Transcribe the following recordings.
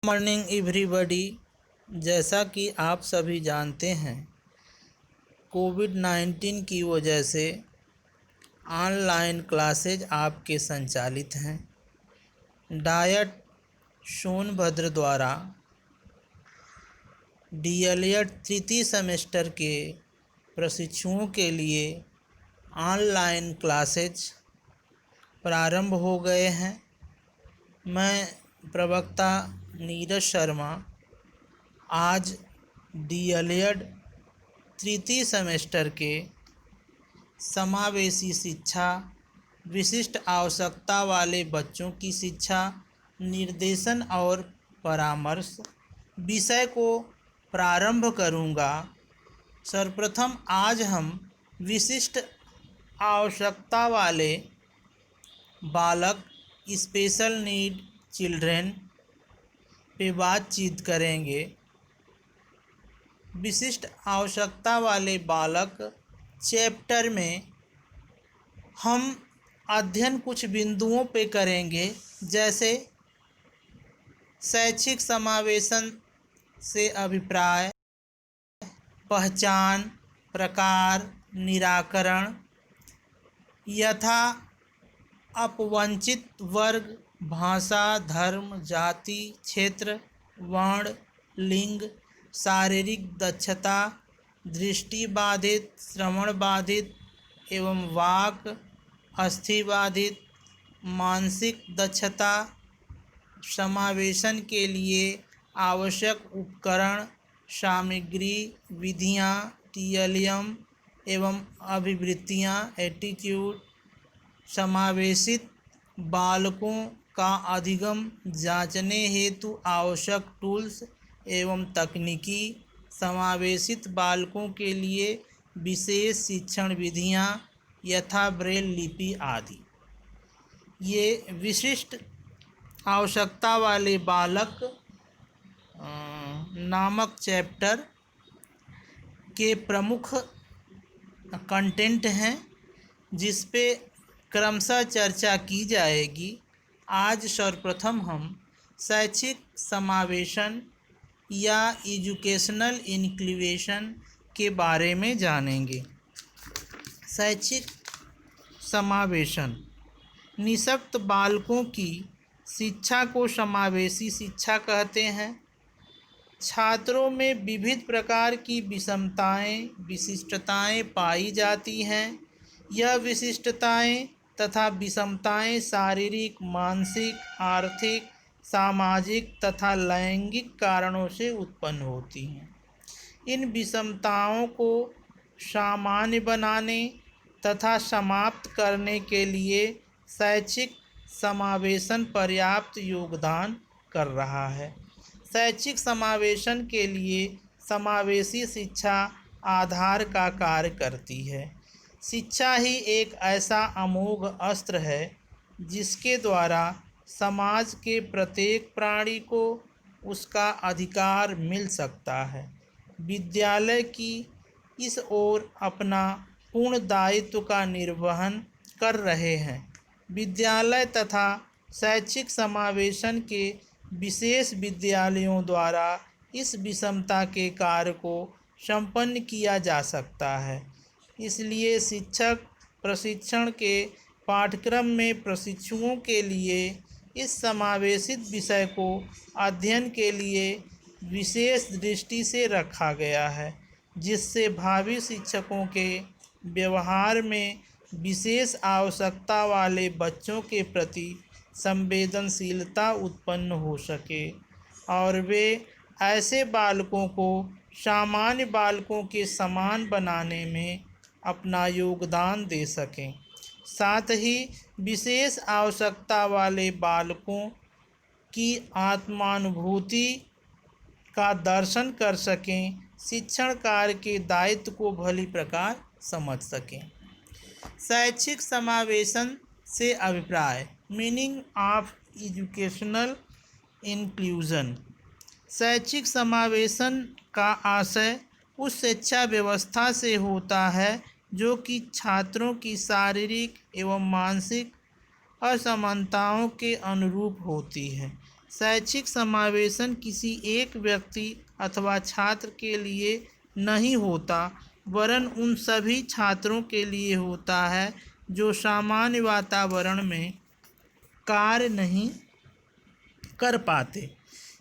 Morning everybody. जैसा कि आप सभी जानते हैं, कोविड-19 की वजह से ऑनलाइन क्लासेज आपके संचालित हैं। डायट सोनभद्र द्वारा डीएलएड तृतीय सेमेस्टर के प्रशिक्षुओं के लिए ऑनलाइन क्लासेज प्रारंभ हो गए हैं। मैं प्रवक्ता नीरज शर्मा आज डीएलएड तृतीय सेमेस्टर के समावेशी शिक्षा, विशिष्ट आवश्यकता वाले बच्चों की शिक्षा, निर्देशन और परामर्श विषय को प्रारंभ करूंगा। सर्वप्रथम आज हम विशिष्ट आवश्यकता वाले बालक, स्पेशल नीड चिल्ड्रेन पे बातचीत करेंगे। विशिष्ट आवश्यकता वाले बालक चैप्टर में हम अध्ययन कुछ बिंदुओं पे करेंगे, जैसे शैक्षिक समावेशन से अभिप्राय, पहचान, प्रकार, निराकरण, यथा अपवंचित वर्ग, भाषा, धर्म, जाति, क्षेत्र, वर्ण, लिंग, शारीरिक दक्षता, दृष्टि बाधित, श्रवण बाधित एवं वाक अस्थि बाधित, मानसिक दक्षता, समावेशन के लिए आवश्यक उपकरण, सामग्री, विधियाँ, टीएलएम एवं अभिवृत्तियाँ, एटीट्यूड, समावेशित बालकों का अधिगम जांचने हेतु आवश्यक टूल्स एवं तकनीकी, समावेशित बालकों के लिए विशेष शिक्षण विधियाँ यथा ब्रेल लिपि आदि। ये विशिष्ट आवश्यकता वाले बालक नामक चैप्टर के प्रमुख कंटेंट हैं, जिस पे क्रमशः चर्चा की जाएगी। आज सर्वप्रथम हम शैक्षिक समावेशन या एजुकेशनल इंक्लूजन के बारे में जानेंगे। शैक्षिक समावेशन निःशक्त बालकों की शिक्षा को समावेशी शिक्षा कहते हैं। छात्रों में विविध प्रकार की विषमताएं, विशिष्टताएं पाई जाती हैं। यह विशिष्टताएं तथा विषमताएं शारीरिक, मानसिक, आर्थिक, सामाजिक तथा लैंगिक कारणों से उत्पन्न होती हैं। इन विषमताओं को सामान्य बनाने तथा समाप्त करने के लिए शैक्षिक समावेशन पर्याप्त योगदान कर रहा है। शैक्षिक समावेशन के लिए समावेशी शिक्षा आधार का कार्य करती है। शिक्षा ही एक ऐसा अमोघ अस्त्र है जिसके द्वारा समाज के प्रत्येक प्राणी को उसका अधिकार मिल सकता है। विद्यालय की इस ओर अपना पूर्ण दायित्व का निर्वहन कर रहे हैं। विद्यालय तथा शैक्षिक समावेशन के विशेष विद्यालयों द्वारा इस विषमता के कार्य को संपन्न किया जा सकता है। इसलिए शिक्षक प्रशिक्षण के पाठ्यक्रम में प्रशिक्षुओं के लिए इस समावेशित विषय को अध्ययन के लिए विशेष दृष्टि से रखा गया है, जिससे भावी शिक्षकों के व्यवहार में विशेष आवश्यकता वाले बच्चों के प्रति संवेदनशीलता उत्पन्न हो सके और वे ऐसे बालकों को सामान्य बालकों के समान बनाने में अपना योगदान दे सकें। साथ ही विशेष आवश्यकता वाले बालकों की आत्मानुभूति का दर्शन कर सकें, शिक्षण कार्य के दायित्व को भली प्रकार समझ सकें। शैक्षिक समावेशन से अभिप्राय, मीनिंग ऑफ एजुकेशनल इंक्लूजन। शैक्षिक समावेशन का आशय उस शिक्षा व्यवस्था से होता है जो कि छात्रों की शारीरिक एवं मानसिक असमानताओं के अनुरूप होती है। शैक्षिक समावेशन किसी एक व्यक्ति अथवा छात्र के लिए नहीं होता, वरन उन सभी छात्रों के लिए होता है जो सामान्य वातावरण में कार्य नहीं कर पाते।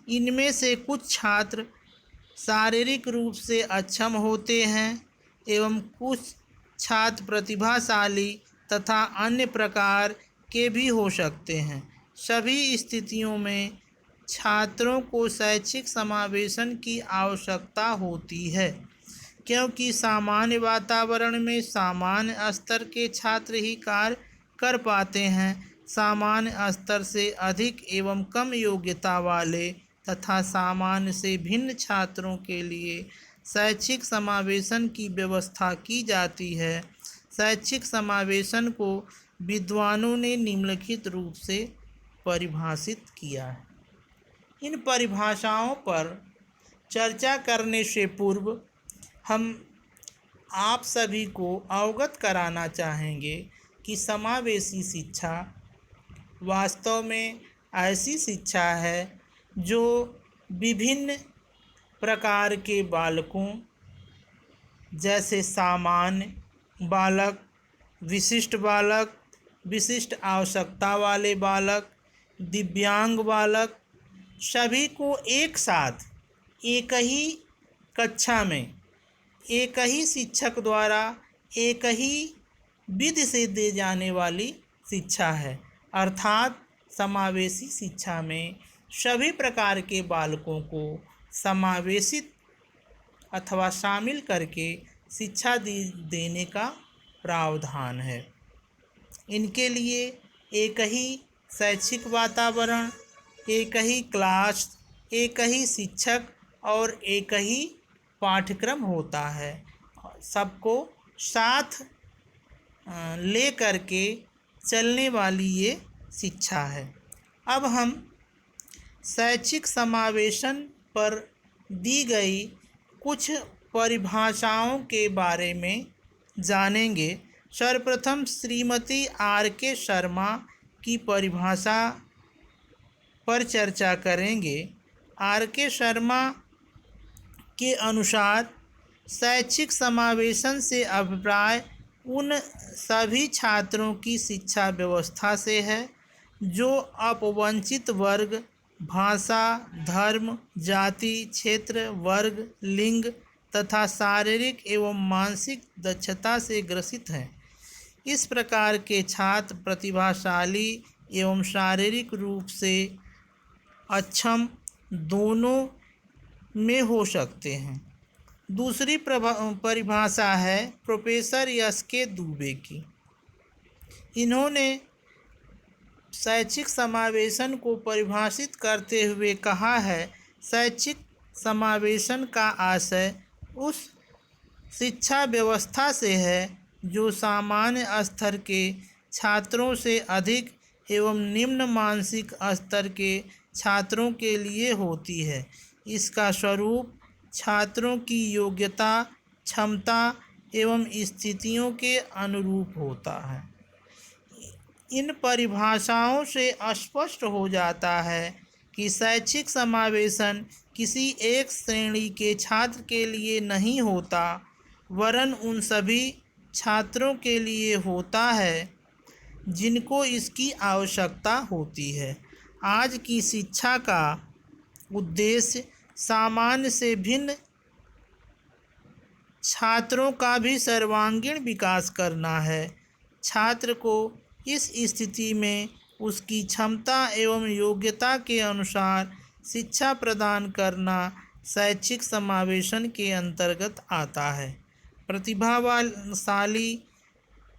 इनमें से कुछ छात्र शारीरिक रूप से अक्षम होते हैं एवं कुछ छात्र प्रतिभाशाली तथा अन्य प्रकार के भी हो सकते हैं। सभी स्थितियों में छात्रों को शैक्षिक समावेशन की आवश्यकता होती है, क्योंकि सामान्य वातावरण में सामान्य स्तर के छात्र ही कार्य कर पाते हैं। सामान्य स्तर से अधिक एवं कम योग्यता वाले तथा सामान्य से भिन्न छात्रों के लिए शैक्षिक समावेशन की व्यवस्था की जाती है। शैक्षिक समावेशन को विद्वानों ने निम्नलिखित रूप से परिभाषित किया है। इन परिभाषाओं पर चर्चा करने से पूर्व हम आप सभी को अवगत कराना चाहेंगे कि समावेशी शिक्षा वास्तव में ऐसी शिक्षा है जो विभिन्न प्रकार के बालकों जैसे सामान्य बालक, विशिष्ट आवश्यकता वाले बालक, दिव्यांग बालक, सभी को एक साथ एक ही कक्षा में एक ही शिक्षक द्वारा एक ही विधि से दी जाने वाली शिक्षा है। अर्थात समावेशी शिक्षा में सभी प्रकार के बालकों को समावेशित अथवा शामिल करके शिक्षा देने का प्रावधान है। इनके लिए एक ही शैक्षिक वातावरण, एक ही क्लास, एक ही शिक्षक और एक ही पाठ्यक्रम होता है। सबको साथ ले करके चलने वाली ये शिक्षा है। अब हम शैक्षिक समावेशन पर दी गई कुछ परिभाषाओं के बारे में जानेंगे। सर्वप्रथम श्रीमती R.K. शर्मा की परिभाषा पर चर्चा करेंगे। R.K. शर्मा के अनुसार शैक्षिक समावेशन से अभिप्राय उन सभी छात्रों की शिक्षा व्यवस्था से है जो अपवंचित वर्ग, भाषा, धर्म, जाति, क्षेत्र, वर्ग, लिंग तथा शारीरिक एवं मानसिक दक्षता से ग्रसित हैं। इस प्रकार के छात्र प्रतिभाशाली एवं शारीरिक रूप से अक्षम दोनों में हो सकते हैं। दूसरी परिभाषा है प्रोफेसर S.K. दुबे की। इन्होंने शैक्षिक समावेशन को परिभाषित करते हुए कहा है, शैक्षिक समावेशन का आशय उस शिक्षा व्यवस्था से है जो सामान्य स्तर के छात्रों से अधिक एवं निम्न मानसिक स्तर के छात्रों के लिए होती है। इसका स्वरूप छात्रों की योग्यता, क्षमता एवं स्थितियों के अनुरूप होता है। इन परिभाषाओं से स्पष्ट हो जाता है कि शैक्षिक समावेशन किसी एक श्रेणी के छात्र के लिए नहीं होता, वरन उन सभी छात्रों के लिए होता है जिनको इसकी आवश्यकता होती है। आज की शिक्षा का उद्देश्य सामान्य से भिन्न छात्रों का भी सर्वांगीण विकास करना है। छात्र को इस स्थिति में उसकी क्षमता एवं योग्यता के अनुसार शिक्षा प्रदान करना शैक्षिक समावेशन के अंतर्गत आता है। प्रतिभाशाली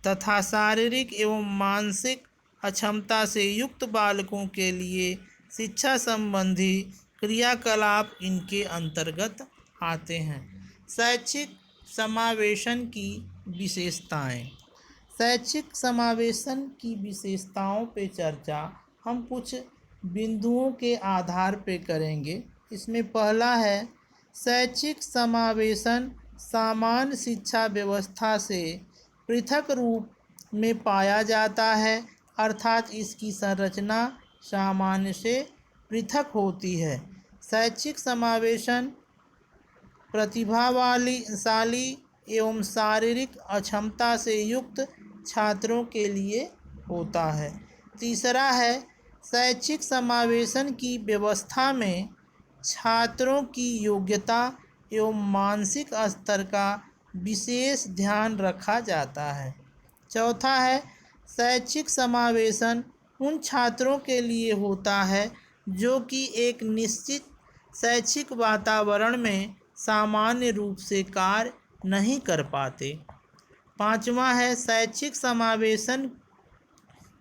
तथा शारीरिक एवं मानसिक अक्षमता से युक्त बालकों के लिए शिक्षा संबंधी क्रियाकलाप इनके अंतर्गत आते हैं। शैक्षिक समावेशन की विशेषताएं। शैक्षिक समावेशन की विशेषताओं पे चर्चा हम कुछ बिंदुओं के आधार पे करेंगे। इसमें पहला है, शैक्षिक समावेशन सामान्य शिक्षा व्यवस्था से पृथक रूप में पाया जाता है, अर्थात इसकी संरचना सामान्य से पृथक होती है। शैक्षिक समावेशन प्रतिभाशाली एवं शारीरिक अक्षमता से युक्त छात्रों के लिए होता है। तीसरा है, शैक्षिक समावेशन की व्यवस्था में छात्रों की योग्यता एवं मानसिक स्तर का विशेष ध्यान रखा जाता है। चौथा है, शैक्षिक समावेशन उन छात्रों के लिए होता है जो कि एक निश्चित शैक्षिक वातावरण में सामान्य रूप से कार्य नहीं कर पाते। पांचवा है, शैक्षिक समावेशन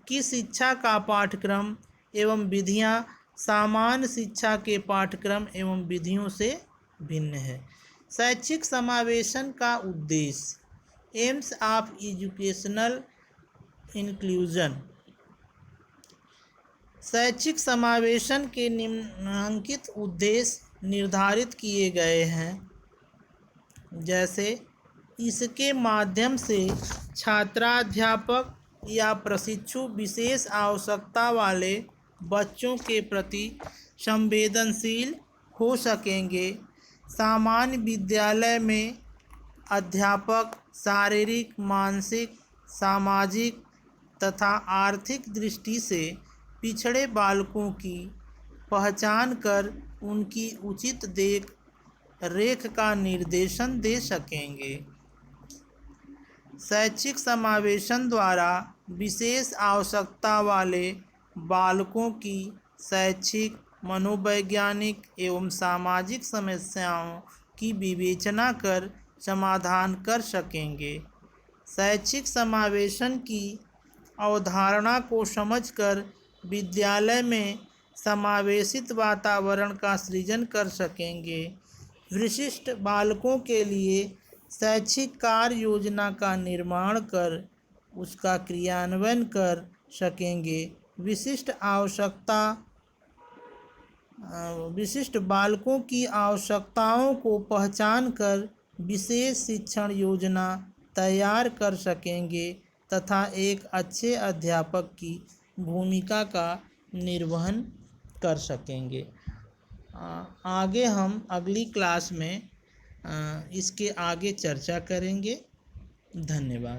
की शिक्षा का पाठ्यक्रम एवं विधियां सामान्य शिक्षा के पाठ्यक्रम एवं विधियों से भिन्न है। शैक्षिक समावेशन का उद्देश्य। AIIMS of educational inclusion. शैक्षिक समावेशन के निम्नलिखित उद्देश्य निर्धारित किए गए हैं, जैसे इसके माध्यम से छात्राध्यापक या प्रशिक्षु विशेष आवश्यकता वाले बच्चों के प्रति संवेदनशील हो सकेंगे। सामान्य विद्यालय में अध्यापक शारीरिक, मानसिक, सामाजिक तथा आर्थिक दृष्टि से पिछड़े बालकों की पहचान कर उनकी उचित देख रेख का निर्देशन दे सकेंगे। शैक्षिक समावेशन द्वारा विशेष आवश्यकता वाले बालकों की शैक्षिक, मनोवैज्ञानिक एवं सामाजिक समस्याओं की विवेचना कर समाधान कर सकेंगे। शैक्षिक समावेशन की अवधारणा को समझकर विद्यालय में समावेशित वातावरण का सृजन कर सकेंगे। विशिष्ट बालकों के लिए शैक्षिक कार्य योजना का निर्माण कर उसका क्रियान्वयन कर सकेंगे। विशिष्ट बालकों की आवश्यकताओं को पहचान कर विशेष शिक्षण योजना तैयार कर सकेंगे तथा एक अच्छे अध्यापक की भूमिका का निर्वहन कर सकेंगे। आगे हम अगली क्लास में इसके आगे चर्चा करेंगे। धन्यवाद।